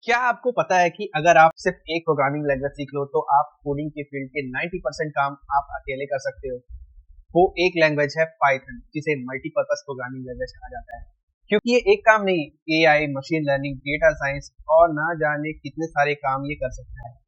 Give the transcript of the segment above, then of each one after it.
क्या आपको पता है कि अगर आप सिर्फ एक प्रोग्रामिंग लैंग्वेज सीख लो तो आप कोडिंग के फील्ड के 90% काम आप अकेले कर सकते हो। वो एक लैंग्वेज है पाइथन, जिसे मल्टीपर्पज प्रोग्रामिंग लैंग्वेज कहा जाता है। क्योंकि ये एक काम नहीं, AI, machine learning, data science और ना जाने कितने सारे काम ये कर सकता है।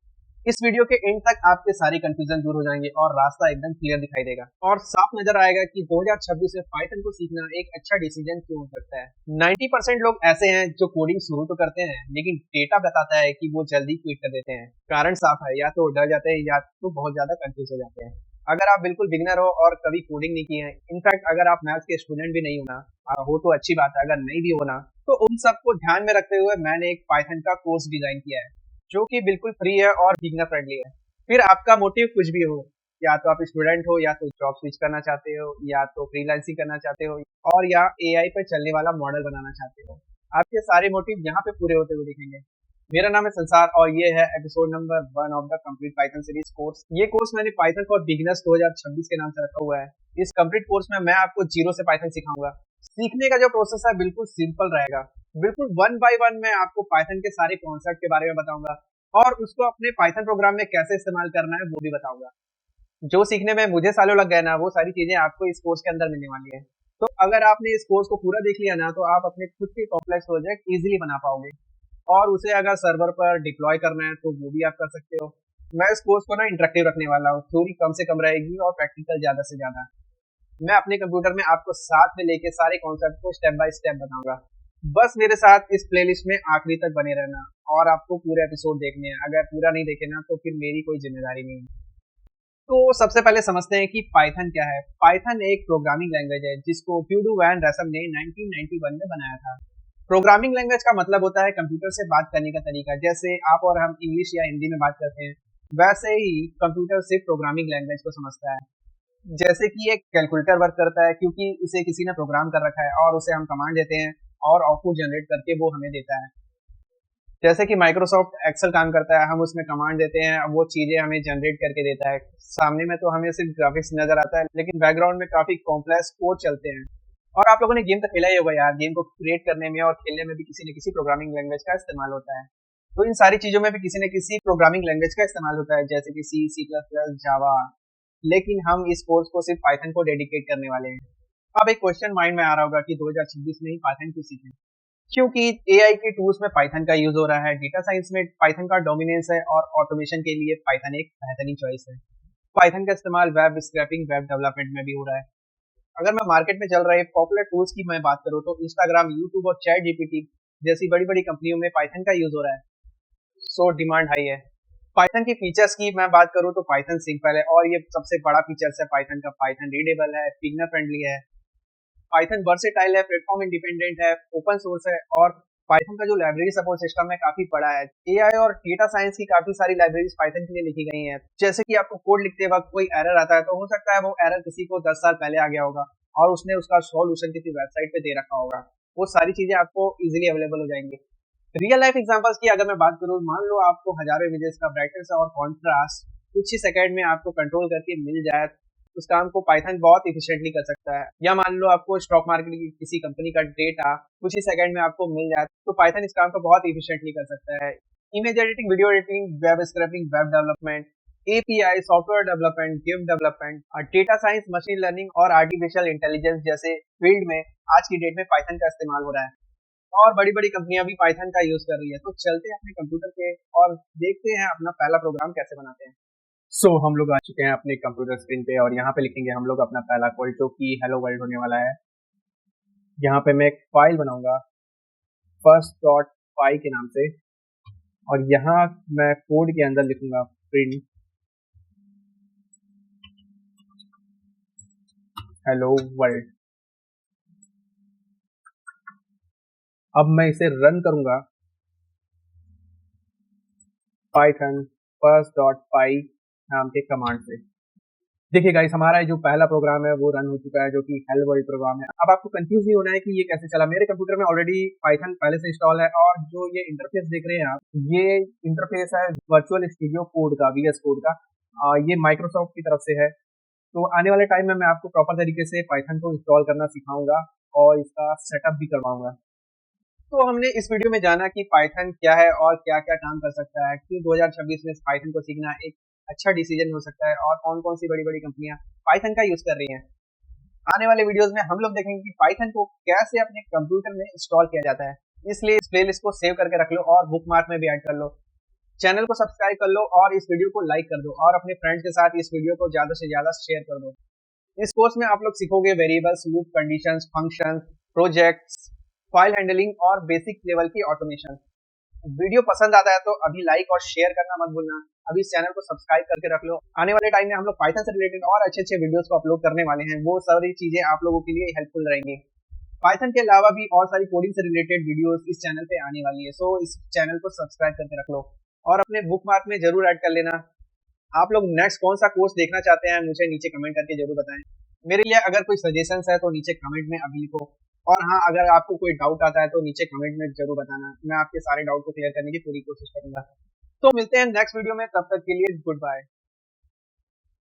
इस वीडियो के एंड तक आपके सारी कंफ्यूजन दूर हो जाएंगे और रास्ता एकदम क्लियर दिखाई देगा और साफ नजर आएगा कि 2026 में पाइथन को सीखना एक अच्छा डिसीजन क्यों हो सकता है। 90% लोग ऐसे हैं जो कोडिंग शुरू तो करते हैं, लेकिन डेटा बताता है कि वो जल्दी क्विट कर देते हैं। कारण साफ है, या तो डर जाते हैं या तो बहुत ज्यादा कंफ्यूज हो जाते हैं। अगर आप बिल्कुल बिगिनर हो और कभी कोडिंग नहीं की है, इनफैक्ट अगर आप मैथ्स के स्टूडेंट भी नहीं हो ना, हो तो अच्छी बात है, अगर नहीं भी हो ना, तो उन सबको ध्यान में रखते हुए मैंने एक पाइथन का कोर्स डिजाइन किया है जो कि बिल्कुल फ्री है और बिगिनर फ्रेंडली है। फिर आपका मोटिव कुछ भी हो, या तो आप स्टूडेंट हो, या तो जॉब स्विच करना चाहते हो, या तो फ्रीलांसिंग करना चाहते हो, और या एआई पर चलने वाला मॉडल बनाना चाहते हो, आपके सारे मोटिव यहाँ पे पूरे होते हुए दिखेंगे। मेरा नाम है संसार और ये है episode number 1 of the complete Python series course. ये कोर्स मैंने पाइथन फॉर बिगिनर्स 2026 के नाम से रखा हुआ है। इस कंप्लीट कोर्स में मैं आपको जीरो से पाइथन सिखाऊंगा। सीखने का जो प्रोसेस है बिल्कुल सिंपल रहेगा। बिल्कुल वन बाय वन मैं आपको पाइथन के सारे कॉन्सेप्ट के बारे में बताऊंगा और उसको अपने पाइथन प्रोग्राम में कैसे इस्तेमाल करना है वो भी बताऊंगा। जो सीखने में मुझे सालों लग गए ना, वो सारी चीजें आपको इस कोर्स के अंदर मिलने वाली है। तो अगर आपने इस कोर्स को पूरा देख लिया ना, तो आप अपने खुद के कॉम्प्लेक्स प्रोजेक्ट इजीली बना पाओगे और उसे अगर सर्वर पर डिप्लॉय करना है तो वो भी आप कर सकते हो। मैं इस कोर्स को ना इंटरेक्टिव रखने वाला हूँ, थ्योरी कम से कम रहेगी और प्रैक्टिकल ज्यादा से ज्यादा। मैं अपने कंप्यूटर में आपको साथ में लेके सारे कॉन्सेप्ट को स्टेप बाय स्टेप बताऊंगा। बस मेरे साथ इस प्लेलिस्ट में आखिरी तक बने रहना और आपको पूरे एपिसोड देखने हैं। अगर पूरा नहीं देखे ना तो फिर मेरी कोई जिम्मेदारी नहीं है। तो सबसे पहले समझते हैं कि पाइथन क्या है। पाइथन एक प्रोग्रामिंग लैंग्वेज है जिसको प्यूडू वैन रैसम ने 1991 में बनाया था। प्रोग्रामिंग लैंग्वेज का मतलब होता है कंप्यूटर से बात करने का तरीका। जैसे आप और हम इंग्लिश या हिंदी में बात करते हैं, वैसे ही कंप्यूटर सिर्फ प्रोग्रामिंग लैंग्वेज को समझता है। जैसे कि एक कैलकुलेटर वर्क करता है क्योंकि इसे किसी ने प्रोग्राम कर रखा है और उसे हम कमांड देते हैं और आउटपुट जनरेट करके वो हमें देता है। जैसे कि माइक्रोसॉफ्ट एक्सेल काम करता है, हम उसमें कमांड देते हैं, अब वो चीजें हमें जनरेट करके देता है। सामने में तो हमें सिर्फ ग्राफिक्स नजर आता है, लेकिन बैकग्राउंड में काफी कॉम्प्लेक्स कोड चलते हैं। और आप लोगों ने गेम तो खेला ही होगा यार, गेम को क्रिएट करने में और खेलने में भी किसी न किसी प्रोग्रामिंग लैंग्वेज का इस्तेमाल होता है। तो इन सारी चीजों में भी किसी न किसी प्रोग्रामिंग लैंग्वेज का इस्तेमाल होता है, जैसे कि सी, सी प्लस प्लस, जावा। लेकिन हम इस कोर्स को सिर्फ पाइथन को डेडिकेट करने वाले हैं। अब एक क्वेश्चन माइंड में आ रहा होगा कि 2026 में ही पाइथन क्यों सीखें? क्योंकि एआई के टूल्स में पाइथन का यूज हो रहा है, डेटा साइंस में पाइथन का डोमिनेंस है और ऑटोमेशन के लिए पाइथन एक बेहतरीन चॉइस है। पाइथन का इस्तेमाल वेब स्क्रैपिंग, वेब डेवलपमेंट में भी हो रहा है। अगर मैं मार्केट में चल रहे पॉपुलर टूल्स की मैं बात करूँ तो इंस्टाग्राम, यूट्यूब और चैट जीपीटी जैसी बड़ी बड़ी कंपनियों में पाइथन का यूज हो रहा है। सो डिमांड हाई है। पाइथन के फीचर्स की मैं बात करूँ तो पाइथन सिंपल है और ये सबसे बड़ा फीचर्स है पाइथन का। पाइथन रीडेबल है, बिगिनर फ्रेंडली है, पाइथन वर्सेटाइल है, प्लेटफॉर्म इंडिपेंडेंट है, ओपन सोर्स है और पाइथन का जो लाइब्रेरी सपोर्ट सिस्टम है काफी बड़ा है। एआई और डेटा साइंस की काफी सारी लाइब्रेरीज पाइथन के लिए लिखी गई हैं। जैसे कि आपको कोड लिखते वक्त कोई एरर आता है तो हो सकता है वो एरर किसी को 10 साल पहले आ गया होगा और उसने उसका सॉल्यूशन किसी वेबसाइट पे दे रखा होगा। वो सारी चीजें आपको इजीली अवेलेबल हो जाएंगी। रियल लाइफ एग्जांपल्स की अगर मैं बात करूँ, मान लो आपको हजारों इमेजेस का ब्राइटनेस और कॉन्ट्रास्ट कुछ ही सेकंड में आपको कंट्रोल करके मिल जाए, उस काम को पाइथन बहुत इफिशिएंटली कर सकता है। या मान लो आपको स्टॉक मार्केट की किसी कंपनी का डेटा कुछ ही सेकंड में आपको मिल जाए, तो पाइथन इस काम को बहुत इफिशिएंटली कर सकता है। Image editing, video editing, web scrapping, web development, API, software development, game development, data science, machine learning और आर्टिफिशियल इंटेलिजेंस जैसे फील्ड में आज की डेट में पाइथन का इस्तेमाल हो रहा है और बड़ी बड़ी कंपनियां भी पाइथन का यूज कर रही है। तो चलते हैं अपने कंप्यूटर पे और देखते हैं अपना पहला प्रोग्राम कैसे बनाते हैं। हम लोग आ चुके हैं अपने कंप्यूटर स्क्रीन पे और यहाँ पे लिखेंगे हम लोग अपना पहला कोड जो कि हेलो वर्ल्ड होने वाला है। यहाँ पे मैं एक फाइल बनाऊंगा फर्स्ट डॉट पाई के नाम से और यहाँ मैं कोड के अंदर लिखूंगा प्रिंट हेलो वर्ल्ड। अब मैं इसे रन करूंगा पाइथन फर्स्ट डॉट पाई नाम के कमांड से। देखिए गाइस, हमारा जो पहला प्रोग्राम है वो रन हो चुका है जो कि हेलो वर्ल्ड प्रोग्राम है। अब आपको कंफ्यूज नहीं होना है कि ये कैसे चला। मेरे कंप्यूटर में ऑलरेडी पाइथन पहले से इंस्टॉल है और जो ये इंटरफेस देख रहे हैं आप, ये इंटरफेस है वर्चुअल स्टूडियो कोड का, वीएस कोड का। ये माइक्रोसॉफ्ट की तरफ से है। तो आने वाले टाइम में मैं आपको प्रॉपर तरीके से पाइथन को इंस्टॉल करना सिखाऊंगा और इसका सेटअप भी करवाऊंगा। तो हमने इस वीडियो में जाना कि पाइथन क्या है और क्या क्या काम कर सकता है, क्यों 2026 में पाइथन को सीखना एक अच्छा डिसीजन हो सकता है और कौन कौन सी बड़ी बड़ी कंपनियां पाइथन का यूज कर रही हैं। आने वाले वीडियोस में हम लोग देखेंगे कि पाइथन को कैसे अपने कंप्यूटर में इंस्टॉल किया जाता है। इसलिए इस प्लेलिस्ट को सेव करके रख लो और बुकमार्क में भी ऐड कर लो। चैनल को सब्सक्राइब कर लो और इस वीडियो को लाइक कर दो और अपने फ्रेंड्स के साथ इस वीडियो को ज्यादा से ज्यादा शेयर कर दो। इस कोर्स में आप लोग सीखोगे variables, loop, conditions, functions, projects, file handling और बेसिक लेवल की ऑटोमेशन। वीडियो पसंद आता है तो अभी लाइक और शेयर करना मत भूलना। अभी इस चैनल को सब्सक्राइब करके रख लो। आने वाले टाइम में हम लोग पाइथन से रिलेटेड और अच्छे अच्छे वीडियोस को अपलोड करने वाले हैं, वो सारी चीजें आप लोगों के लिए हेल्पफुल रहेंगी। पाइथन के अलावा भी और सारी कोडिंग से रिलेटेड वीडियोस इस चैनल पे आने वाली है, सो इस चैनल को सब्सक्राइब करके रख लो और अपने बुकमार्क में जरूर ऐड कर लेना। आप लोग नेक्स्ट कौन सा कोर्स देखना चाहते हैं मुझे नीचे कमेंट करके जरूर बताएं। मेरे लिए अगर कोई सजेशंस है तो नीचे कमेंट में अभी लिखो, और हाँ, अगर आपको कोई डाउट आता है तो नीचे कमेंट में जरूर बताना। मैं आपके सारे डाउट को क्लियर करने की पूरी कोशिश करूंगा। तो मिलते हैं नेक्स्ट वीडियो में, तब तक के लिए गुड बाय।